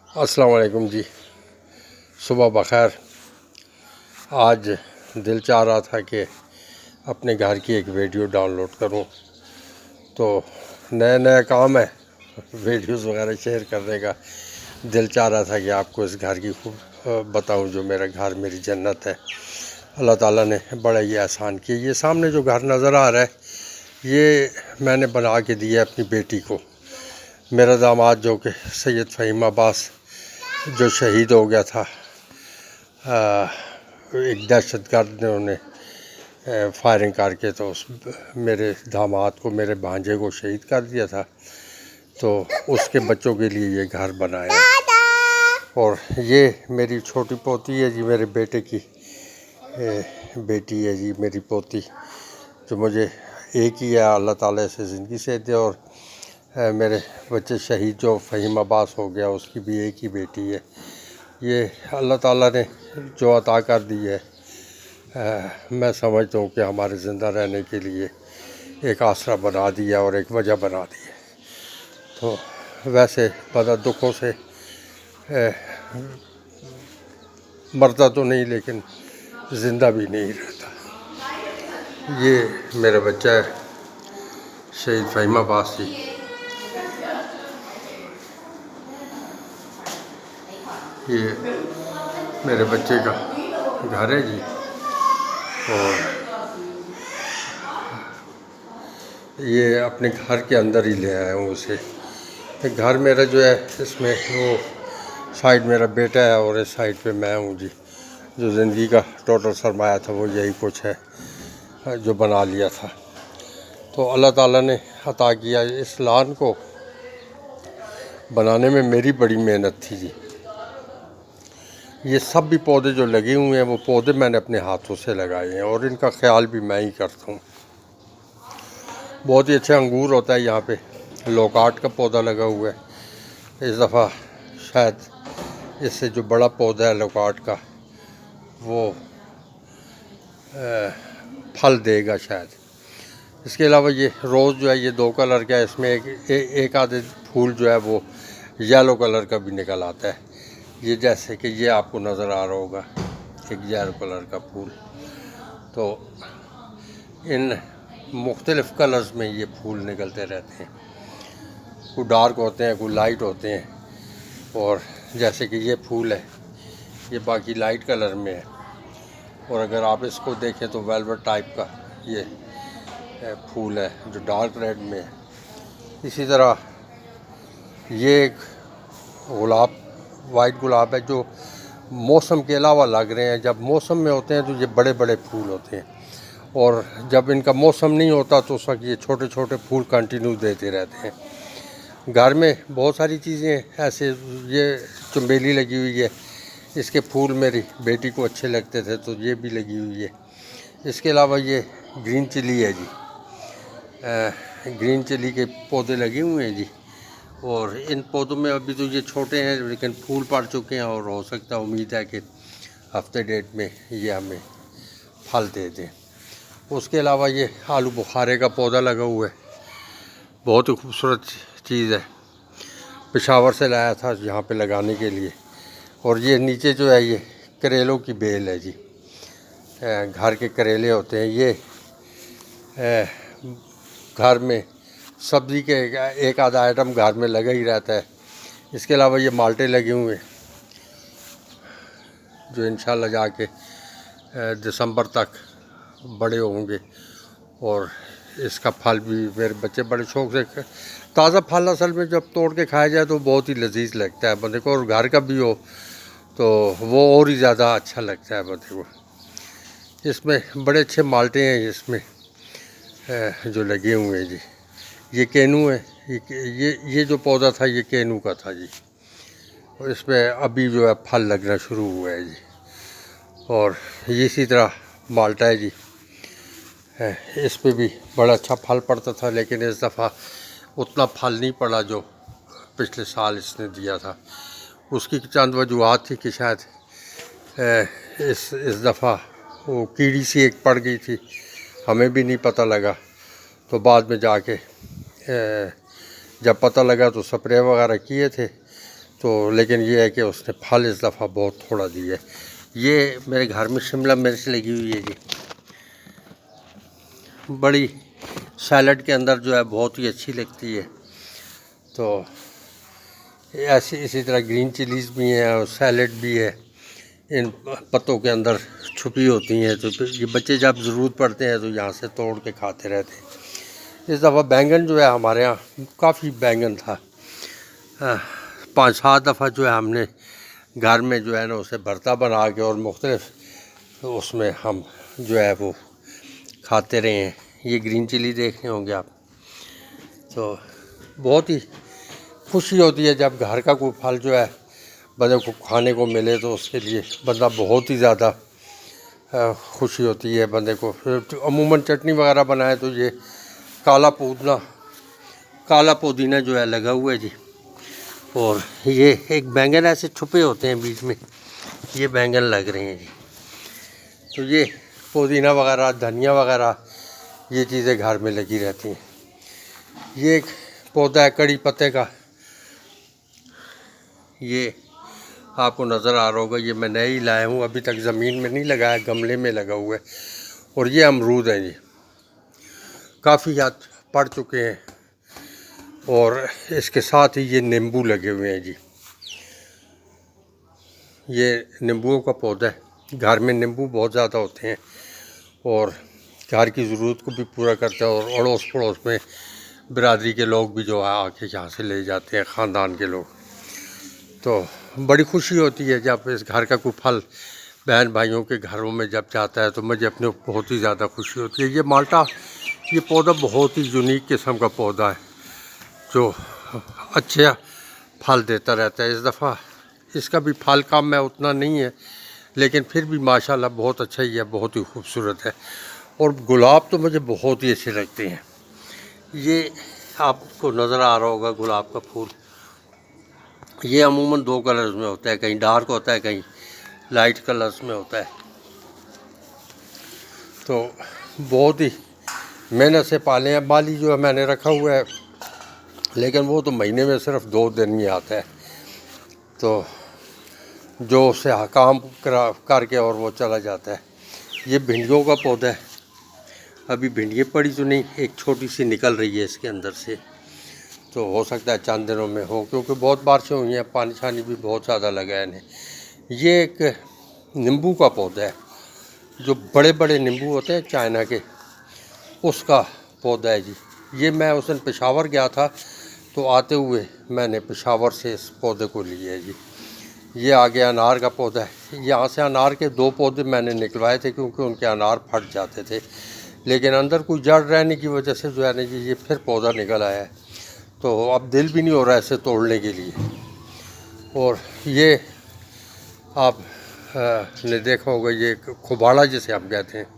السلام علیکم جی، صبح بخیر۔ آج دل چاہ رہا تھا کہ اپنے گھر کی ایک ویڈیو ڈاؤن لوڈ کروں، تو نیا کام ہے ویڈیوز وغیرہ شیئر کرنے کا۔ دل چاہ رہا تھا کہ آپ کو اس گھر کی خوب بتاؤں جو میرا گھر میری جنت ہے۔ اللہ تعالیٰ نے بڑا یہ احسان کیا۔ یہ سامنے جو گھر نظر آ رہا ہے یہ میں نے بنا کے دیا اپنی بیٹی کو۔ میرا داماد جو کہ سید فہیم عباس جو شہید ہو گیا تھا، ایک دہشت گرد نے انہیں فائرنگ کر کے تو میرے داماد کو، میرے بھانجے کو شہید کر دیا تھا، تو اس کے بچوں کے لیے یہ گھر بنایا۔ اور یہ میری چھوٹی پوتی ہے جی، میرے بیٹے کی بیٹی ہے جی، میری پوتی جو مجھے ایک ہی ہے۔ اللہ تعالیٰ سے زندگی سے دے۔ اور میرے بچے شہید جو فہیم عباس ہو گیا، اس کی بھی ایک ہی بیٹی ہے۔ یہ اللہ تعالیٰ نے جو عطا کر دی ہے، میں سمجھتا ہوں کہ ہمارے زندہ رہنے کے لیے ایک آسرا بنا دیا اور ایک وجہ بنا دی ہے۔ تو ویسے بڑا دکھوں سے مرتا تو نہیں، لیکن زندہ بھی نہیں رہتا۔ یہ میرا بچہ ہے شہید فہیم عباس جی۔ یہ میرے بچے کا گھر ہے جی، اور یہ اپنے گھر کے اندر ہی لے آیا ہوں اسے۔ گھر میرا جو ہے اس میں وہ سائڈ میرا بیٹا ہے اور اس سائڈ پہ میں ہوں جی۔ جو زندگی کا ٹوٹل سرمایہ تھا وہ یہی کچھ ہے جو بنا لیا تھا۔ تو اللہ تعالیٰ نے عطا کیا۔ اس لان کو بنانے میں میری بڑی محنت تھی جی۔ یہ سب بھی پودے جو لگے ہوئے ہیں وہ پودے میں نے اپنے ہاتھوں سے لگائے ہیں، اور ان کا خیال بھی میں ہی کرتا ہوں۔ بہت ہی اچھا انگور ہوتا ہے یہاں پہ۔ لوکاٹ کا پودا لگا ہوا ہے۔ اس دفعہ شاید اس سے جو بڑا پودا ہے لوکاٹ کا وہ پھل دے گا شاید۔ اس کے علاوہ یہ روز جو ہے یہ 2 کلر کا ہے۔ اس میں ایک آدھے پھول جو ہے وہ یلو کلر کا بھی نکل آتا ہے۔ یہ جیسے کہ یہ آپ کو نظر آ رہا ہوگا ایک یلو کلر کا پھول۔ تو ان مختلف کلرز میں یہ پھول نکلتے رہتے ہیں، کوئی ڈارک ہوتے ہیں، کوئی لائٹ ہوتے ہیں۔ اور جیسے کہ یہ پھول ہے یہ باقی لائٹ کلر میں ہے، اور اگر آپ اس کو دیکھیں تو ویلوٹ ٹائپ کا یہ پھول ہے جو ڈارک ریڈ میں ہے۔ اسی طرح یہ ایک گلاب، وائٹ گلاب ہے جو موسم کے علاوہ لگ رہے ہیں۔ جب موسم میں ہوتے ہیں تو یہ بڑے بڑے پھول ہوتے ہیں، اور جب ان کا موسم نہیں ہوتا تو اس وقت یہ چھوٹے چھوٹے پھول کنٹینیو دیتے رہتے ہیں۔ گھر میں بہت ساری چیزیں ایسے، یہ چنبیلی لگی ہوئی ہے، اس کے پھول میری بیٹی کو اچھے لگتے تھے تو یہ بھی لگی ہوئی ہے۔ اس کے علاوہ یہ گرین چلی ہے جی، گرین چلی کے پودے لگے ہوئے ہیں جی۔ اور ان پودوں میں ابھی تو یہ چھوٹے ہیں لیکن پھول پڑ چکے ہیں، اور ہو سکتا ہے، امید ہے کہ ہفتے ڈیٹ میں یہ ہمیں پھل دے دیں۔ اس کے علاوہ یہ آلو بخارے کا پودا لگا ہوا ہے، بہت ہی خوبصورت چیز ہے، پشاور سے لایا تھا یہاں پہ لگانے کے لیے۔ اور یہ نیچے جو ہے یہ کریلوں کی بیل ہے جی، گھر کے کریلے ہوتے ہیں۔ یہ گھر میں سبزی کے ایک آدھا آئٹم گھر میں لگا ہی رہتا ہے۔ اس کے علاوہ یہ مالٹے لگے ہوئے ہیں جو انشاءاللہ جا کے دسمبر تک بڑے ہوں گے، اور اس کا پھل بھی میرے بچے بڑے شوق سے تازہ پھل اصل میں جب توڑ کے کھایا جائے تو بہت ہی لذیذ لگتا ہے بندے کو، اور گھر کا بھی ہو تو وہ اور ہی زیادہ اچھا لگتا ہے بندے کو۔ اس میں بڑے اچھے مالٹے ہیں اس میں جو لگے ہوئے ہیں جی۔ یہ کینو ہے، یہ جو پودا تھا یہ کینو کا تھا جی، اور اس میں ابھی جو ہے پھل لگنا شروع ہوا ہے جی۔ اور اسی طرح مالٹا ہے جی، اس پہ بھی بڑا اچھا پھل پڑتا تھا، لیکن اس دفعہ اتنا پھل نہیں پڑا جو پچھلے سال اس نے دیا تھا۔ اس کی چند وجوہات تھی کہ شاید اس دفعہ وہ کیڑی سی ایک پڑ گئی تھی، ہمیں بھی نہیں پتہ لگا، تو بعد میں جا کے جب پتہ لگا تو سپرے وغیرہ کیے تھے تو لیکن یہ ہے کہ اس نے پھل اس دفعہ بہت تھوڑا دیا ہے۔ یہ میرے گھر میں شملہ مرچ لگی ہوئی ہے جی، بڑی سیلڈ کے اندر جو ہے بہت ہی اچھی لگتی ہے۔ تو اسی طرح گرین چلیز بھی ہیں اور سیلڈ بھی ہے، ان پتوں کے اندر چھپی ہوتی ہیں، تو یہ بچے جب ضرورت پڑتے ہیں تو یہاں سے توڑ کے کھاتے رہتے ہیں۔ اس دفعہ بینگن جو ہے ہمارے ہاں کافی بینگن تھا، 5-7 دفعہ جو ہے ہم نے گھر میں جو ہے نا اسے بھرتا بنا کے اور مختلف اس میں ہم جو ہے وہ کھاتے رہے ہیں۔ یہ گرین چلی دیکھ رہے ہوں گے آپ۔ تو بہت ہی خوشی ہوتی ہے جب گھر کا کوئی پھل جو ہے بندے کو کھانے کو ملے، تو اس کے لیے بندہ بہت ہی زیادہ خوشی ہوتی ہے بندے کو۔ عموماً چٹنی وغیرہ بنائے تو یہ کالا پودینہ جو ہے لگا ہوا ہے جی، اور یہ ایک بینگن ایسے چھپے ہوتے ہیں بیچ میں، یہ بینگن لگ رہے ہیں جی۔ تو یہ پودینہ وغیرہ، دھنیا وغیرہ، یہ چیزیں گھر میں لگی رہتی ہیں۔ یہ ایک پودا ہے کڑی پتے کا، یہ آپ کو نظر آ رہا ہوگا، یہ میں نئے ہی لایا ہوں، ابھی تک زمین میں نہیں لگایا، گملے میں لگا ہوا ہے۔ اور یہ امرود ہیں جی، کافی حد پڑ چکے ہیں، اور اس کے ساتھ ہی یہ نیمبو لگے ہوئے ہیں جی۔ یہ نیمبوؤں کا پودا ہے، گھر میں نیمبو بہت زیادہ ہوتے ہیں اور گھر کی ضرورت کو بھی پورا کرتے ہیں، اور اڑوس پڑوس میں برادری کے لوگ بھی جو ہے آ کے یہاں سے لے جاتے ہیں، خاندان کے لوگ۔ تو بڑی خوشی ہوتی ہے جب اس گھر کا کوئی پھل بہن بھائیوں کے گھروں میں جب جاتا ہے، تو مجھے اپنے بہت ہی زیادہ خوشی ہوتی ہے۔ یہ مالٹا، یہ پودا بہت ہی یونیک قسم کا پودا ہے جو اچھا پھل دیتا رہتا ہے۔ اس دفعہ اس کا بھی پھل کم ہے، اتنا نہیں ہے، لیکن پھر بھی ماشاءاللہ بہت اچھا ہی ہے، بہت ہی خوبصورت ہے۔ اور گلاب تو مجھے بہت ہی اچھے لگتے ہیں۔ یہ آپ کو نظر آ رہا ہوگا گلاب کا پھول، یہ عموماً 2 کلرز میں ہوتا ہے، کہیں ڈارک ہوتا ہے، کہیں لائٹ کلرز میں ہوتا ہے۔ تو بہت ہی محنت سے پالے ہیں، مالی جو ہے میں نے رکھا ہوا ہے، لیکن وہ تو مہینے میں صرف 2 دن ہی آتا ہے، تو جو اس سے کام کر کے اور وہ چلا جاتا ہے۔ یہ بھنڈیوں کا پودا ہے، ابھی بھنڈیاں پڑی تو نہیں، ایک چھوٹی سی نکل رہی ہے اس کے اندر سے، تو ہو سکتا ہے چند دنوں میں ہو، کیونکہ بہت بارشیں ہوئی ہیں، پانی شانی بھی بہت زیادہ لگا ہے انہیں۔ یہ ایک نیمبو کا پودا ہے، جو بڑے بڑے نیمبو ہوتے ہیں چائنا کے، اس کا پودا ہے جی۔ یہ میں اس دن پشاور گیا تھا، تو آتے ہوئے میں نے پشاور سے اس پودے کو لیا ہے جی۔ یہ آگے انار کا پودا ہے، یہاں سے انار کے 2 پودے میں نے نکلوائے تھے، کیونکہ ان کے انار پھٹ جاتے تھے، لیکن اندر کوئی جڑ رہنے کی وجہ سے جو ہے نا جی یہ پھر پودا نکل آیا ہے، تو اب دل بھی نہیں ہو رہا ہے اسے توڑنے کے لیے۔ اور یہ آپ نے دیکھا ہوگا، یہ کھباڑا جسے ہم کہتے ہیں،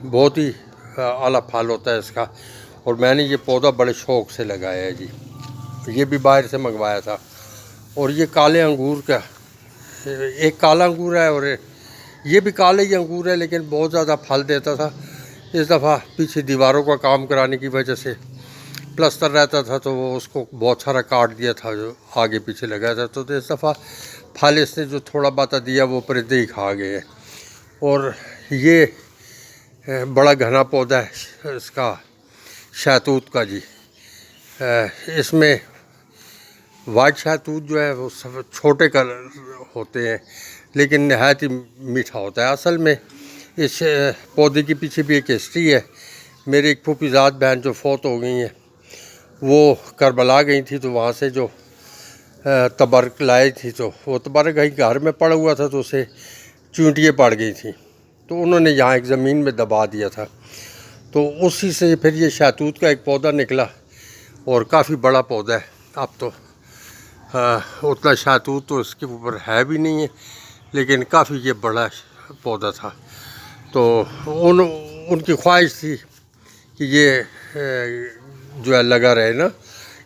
بہت ہی اعلیٰ پھل ہوتا ہے اس کا، اور میں نے یہ پودا بڑے شوق سے لگایا ہے جی، یہ بھی باہر سے منگوایا تھا۔ اور یہ کالے انگور کا، ایک کالا انگور ہے اور یہ بھی کالے ہی انگور ہے، لیکن بہت زیادہ پھل دیتا تھا۔ اس دفعہ پیچھے دیواروں کا کام کرانے کی وجہ سے پلستر رہتا تھا، تو وہ اس کو بہت سارا کاٹ دیا تھا جو آگے پیچھے لگایا تھا، تو اس دفعہ پھل اس نے جو تھوڑا بہت دیا وہ پرندے ہی کھا گئے۔ اور یہ بڑا گھنا پودا ہے اس کا شہتوت کا جی، اس میں وائٹ شہتوت جو ہے وہ چھوٹے کلر ہوتے ہیں، لیکن نہایت ہی میٹھا ہوتا ہے۔ اصل میں اس پودے کے پیچھے بھی ایک ہسٹری ہے۔ میری ایک پھوپھی زاد بہن جو فوت ہو گئی ہیں، وہ کربلا گئی تھی، تو وہاں سے جو تبرک لائی تھی، تو وہ تبرک کہیں گھر میں پڑا ہوا تھا، تو اسے چونٹیاں پڑ گئی تھیں، تو انہوں نے یہاں ایک زمین میں دبا دیا تھا، تو اسی سے پھر یہ شہتوت کا ایک پودا نکلا، اور کافی بڑا پودا ہے۔ اب تو اتنا شہتوت تو اس کے اوپر ہے بھی نہیں ہے، لیکن کافی یہ بڑا پودا تھا، تو ان کی خواہش تھی کہ یہ جو ہے لگا رہے نا،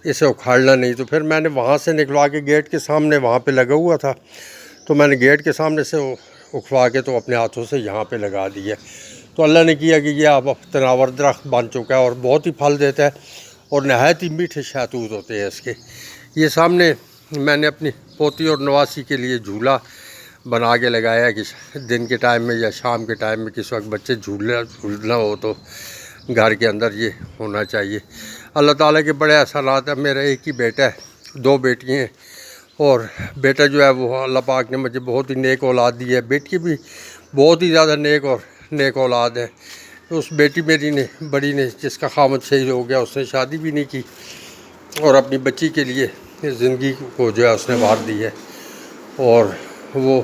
اسے اکھاڑنا نہیں، تو پھر میں نے وہاں سے نکلوا کے گیٹ کے سامنے وہاں پہ لگا ہوا تھا، تو میں نے گیٹ کے سامنے سے اکھوا کے تو اپنے ہاتھوں سے یہاں پہ لگا دیا، تو اللہ نے کیا کہ یہ اب تناور درخت بن چکا ہے، اور بہت ہی پھل دیتا ہے، اور نہایت ہی میٹھے شہتوت ہوتے ہیں اس کے۔ یہ سامنے میں نے اپنی پوتی اور نواسی کے لیے جھولا بنا کے لگایا ہے کہ دن کے ٹائم میں یا شام کے ٹائم میں کس وقت بچے جھولنا ہو تو گھر کے اندر یہ ہونا چاہیے۔ اللہ تعالیٰ کے بڑے احسانات ہیں۔ میرا ایک ہی بیٹا ہے، 2 بیٹیاں ہیں، اور بیٹا جو ہے وہ اللہ پاک نے مجھے بہت ہی نیک اولاد دی ہے، بیٹی بھی بہت ہی زیادہ نیک اولاد ہے۔ اس بیٹی میری نے بڑی نے جس کا خامد شہید ہو گیا، اس نے شادی بھی نہیں کی اور اپنی بچی کے لیے زندگی کو جو ہے اس نے وار دی ہے، اور وہ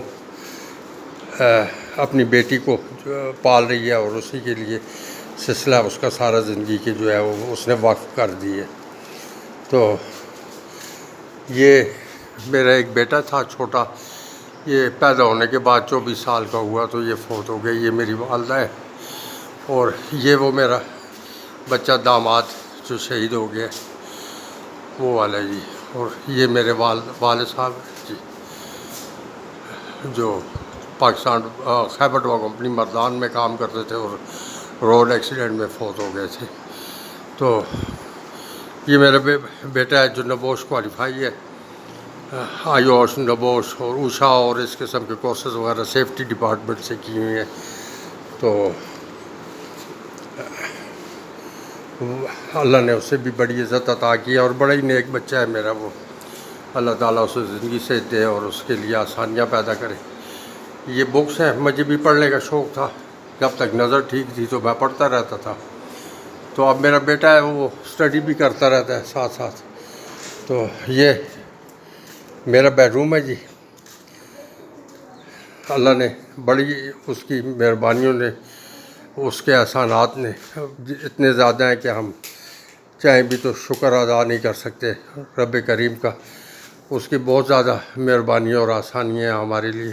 اپنی بیٹی کو پال رہی ہے، اور اسی کے لیے سلسلہ اس کا سارا زندگی کے جو ہے وہ اس نے وقف کر دی ہے۔ تو یہ میرا ایک بیٹا تھا چھوٹا، یہ پیدا ہونے کے بعد 24 سال کا ہوا تو یہ فوت ہو گیا۔ یہ میری والدہ ہے، اور یہ وہ میرا بچہ داماد جو شہید ہو گیا وہ والا جی، اور یہ میرے والد صاحب جی جو پاکستان خیبر ٹباکو کمپنی مردان میں کام کرتے تھے اور روڈ ایکسیڈنٹ میں فوت ہو گئے تھے۔ تو یہ میرا بیٹا ہے جو نبوش کوالیفائی ہے، آیوش نبوش اور اوشا اور اس قسم کے کورسز وغیرہ سیفٹی ڈپارٹمنٹ سے کی ہوئی ہیں۔ تو اللہ نے اسے بھی بڑی عزت عطا کی ہے، اور بڑا ہی نیک بچہ ہے میرا وہ۔ اللہ تعالیٰ اسے زندگی سے دے اور اس کے لیے آسانیاں پیدا کرے۔ یہ بکس ہیں، مجھے بھی پڑھنے کا شوق تھا، جب تک نظر ٹھیک تھی تو میں پڑھتا رہتا تھا۔ تو اب میرا بیٹا ہے وہ اسٹڈی بھی کرتا رہتا ہے ساتھ ساتھ۔ تو یہ میرا بیڈ روم ہے جی۔ اللہ نے بڑی اس کی مہربانیوں نے، اس کے احسانات نے اتنے زیادہ ہیں کہ ہم چاہیں بھی تو شکر ادا نہیں کر سکتے رب کریم کا۔ اس کی بہت زیادہ مہربانیاں اور آسانیاں ہیں ہمارے لیے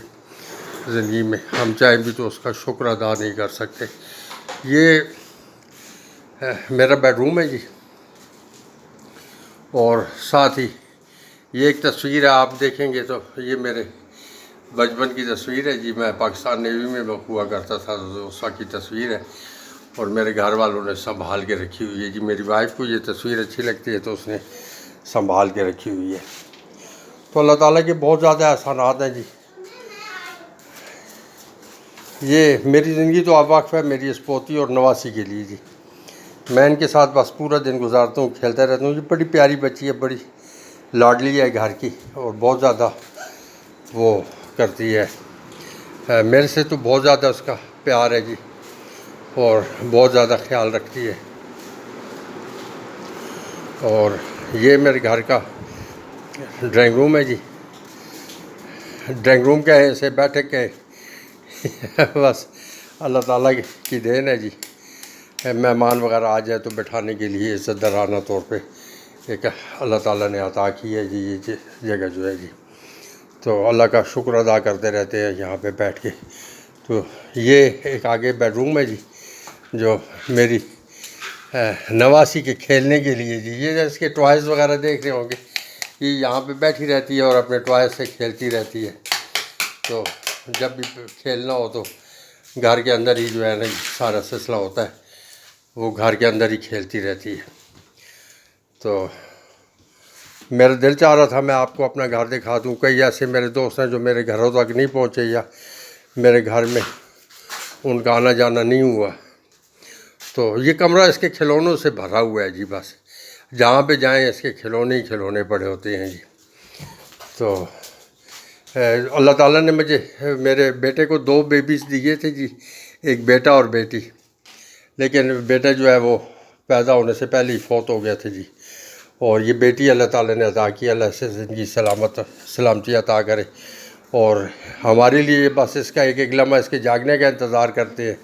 زندگی میں، ہم چاہیں بھی تو اس کا شکر ادا نہیں کر سکتے۔ یہ میرا بیڈ روم ہے جی، اور ساتھ ہی یہ ایک تصویر ہے، آپ دیکھیں گے تو یہ میرے بچپن کی تصویر ہے جی۔ میں پاکستان نیوی میں ہوا کرتا تھا، اس وقت کی تصویر ہے، اور میرے گھر والوں نے سنبھال کے رکھی ہوئی ہے جی۔ میری وائف کو یہ تصویر اچھی لگتی ہے تو اس نے سنبھال کے رکھی ہوئی ہے۔ تو اللہ تعالیٰ کے بہت زیادہ احسانات ہیں جی۔ یہ میری زندگی تو آپ واقف ہے میری اس پوتی اور نواسی کے لیے جی۔ میں ان کے ساتھ بس پورا دن گزارتا ہوں، کھیلتا رہتا ہوں۔ یہ بڑی پیاری بچی ہے، بڑی لاڈلی ہے گھر کی، اور بہت زیادہ وہ کرتی ہے میرے سے تو بہت زیادہ اس کا پیار ہے جی، اور بہت زیادہ خیال رکھتی ہے۔ اور یہ میرے گھر کا ڈرائنگ روم ہے جی۔ ڈرائنگ روم کہے اسے بیٹھک کہے بس اللہ تعالیٰ کی دین ہے جی۔ مہمان وغیرہ آ جائے تو بٹھانے کے لیے عزت دارانہ طور پہ ایک اللہ تعالیٰ نے عطا کی ہے جی یہ جگہ جو ہے جی۔ تو اللہ کا شکر ادا کرتے رہتے ہیں یہاں پہ بیٹھ کے۔ تو یہ ایک آگے بیڈ روم ہے جی جو میری نواسی کے کھیلنے کے لیے جی۔ یہ اس کے ٹوائز وغیرہ دیکھ رہے ہوں گے، یہ یہاں پہ بیٹھی رہتی ہے اور اپنے ٹوائز سے کھیلتی رہتی ہے۔ تو جب بھی کھیلنا ہو تو گھر کے اندر ہی جو ہے نا سارا سلسلہ ہوتا ہے، وہ گھر کے اندر ہی کھیلتی رہتی ہے۔ تو میرا دل چاہ رہا تھا میں آپ کو اپنا گھر دکھا دوں۔ کئی ایسے میرے دوست ہیں جو میرے گھروں تک نہیں پہنچے یا میرے گھر میں ان کا آنا جانا نہیں ہوا۔ تو یہ کمرہ اس کے کھلونوں سے بھرا ہوا ہے جی، بس جہاں پہ جائیں اس کے کھلونے ہی کھلونے پڑے ہوتے ہیں جی۔ تو اللہ تعالیٰ نے مجھے میرے بیٹے کو 2 بیبیز دیے تھے جی، ایک بیٹا اور بیٹی، لیکن بیٹا جو ہے وہ پیدا ہونے سے پہلے ہی فوت ہو گیا تھا جی۔ اور یہ بیٹی اللہ تعالیٰ نے عطا کی، اللہ سے زندگی سلامتی عطا کرے۔ اور ہمارے لیے بس اس کا ایک لمحہ اس کے جاگنے کا انتظار کرتے ہیں،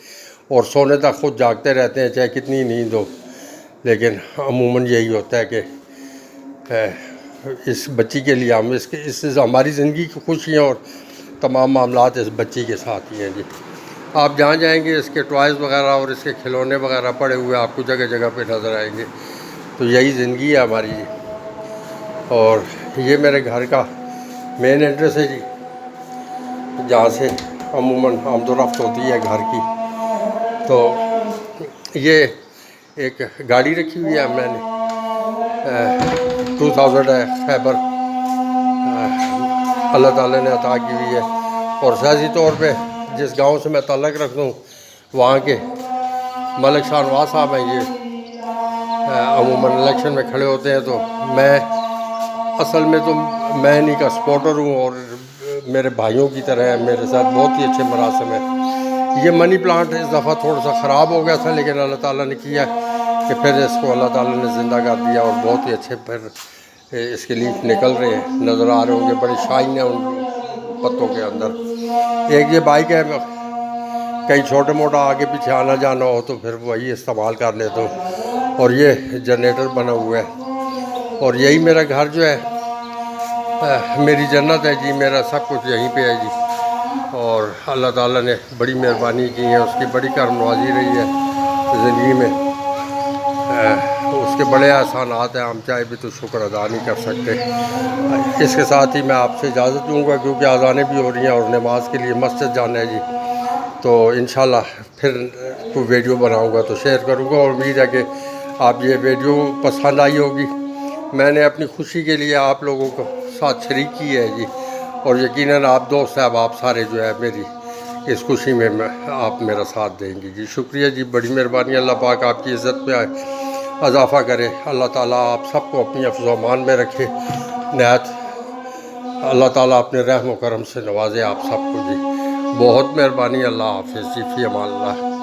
اور سونے تک خود جاگتے رہتے ہیں چاہے کتنی نیند ہو، لیکن عموماً یہی ہوتا ہے کہ اس بچی کے لیے ہم اس سے ہماری زندگی کی خوشیاں اور تمام معاملات اس بچی کے ساتھ ہی ہیں جی۔ آپ جہاں جائیں گے اس کے ٹوائز وغیرہ اور اس کے کھلونے وغیرہ پڑے ہوئے آپ کو جگہ جگہ پہ نظر آئیں گے۔ تو یہی زندگی ہے ہماری جی۔ اور یہ میرے گھر کا مین ایڈریس ہے جی، جہاں سے عموماً آمد و رفت ہوتی ہے گھر کی۔ تو یہ ایک گاڑی رکھی ہوئی ہے میں نے 2000 ہے خیبر اللہ تعالیٰ نے عطا کی ہوئی ہے. اور سیاسی طور پہ جس گاؤں سے میں تعلق رکھتا ہوں وہاں کے ملک شاہ نواز صاحب ہیں. یہ عموماً الیکشن میں کھڑے ہوتے ہیں تو میں اصل میں تو میں انہی کا سپورٹر ہوں اور میرے بھائیوں کی طرح ہے. میرے ساتھ بہت ہی اچھے مراسم ہیں. یہ منی پلانٹ اس دفعہ تھوڑا سا خراب ہو گیا تھا لیکن اللہ تعالیٰ نے کیا کہ پھر اس کو اللہ تعالیٰ نے زندہ کر دیا اور بہت ہی اچھے پھر اس کے لیف نکل رہے ہیں. نظر آ رہے ہوں گے بڑی شائن ہے ان پتوں کے اندر. ایک یہ بائک ہے کہیں چھوٹے موٹا آگے پیچھے آنا جانا ہو تو پھر وہی استعمال کر لیتا ہوں. اور یہ جنریٹر بنا ہوا ہے اور یہی میرا گھر جو ہے میری جنت ہے جی. میرا سب کچھ یہیں پہ ہے جی. اور اللہ تعالیٰ نے بڑی مہربانی کی ہے. اس کی بڑی کرم نوازی رہی ہے زندگی میں. اس کے بڑے احسانات ہیں. ہم چاہے بھی تو شکر ادا نہیں کر سکتے. اس کے ساتھ ہی میں آپ سے اجازت دوں گا کیونکہ اذانیں بھی ہو رہی ہیں اور نماز کے لیے مسجد جانا ہے جی. تو انشاءاللہ پھر کوئی ویڈیو بناؤں گا تو شیئر کروں گا اور امید ہے کہ آپ یہ ویڈیو پسند آئی ہوگی. میں نے اپنی خوشی کے لیے آپ لوگوں کو ساتھ شریک کی ہے جی. اور یقیناً آپ دوست صاحب آپ سارے جو ہے میری اس خوشی میں آپ میرا ساتھ دیں گے جی. شکریہ جی. بڑی مہربانی. اللہ پاک آپ کی عزت میں اضافہ کرے. اللہ تعالیٰ آپ سب کو اپنی حفظ و امان میں رکھے. نہایت اللہ تعالیٰ اپنے رحم و کرم سے نوازے آپ سب کو جی. بہت مہربانی. اللہ حافظ جی. فی امان اللہ.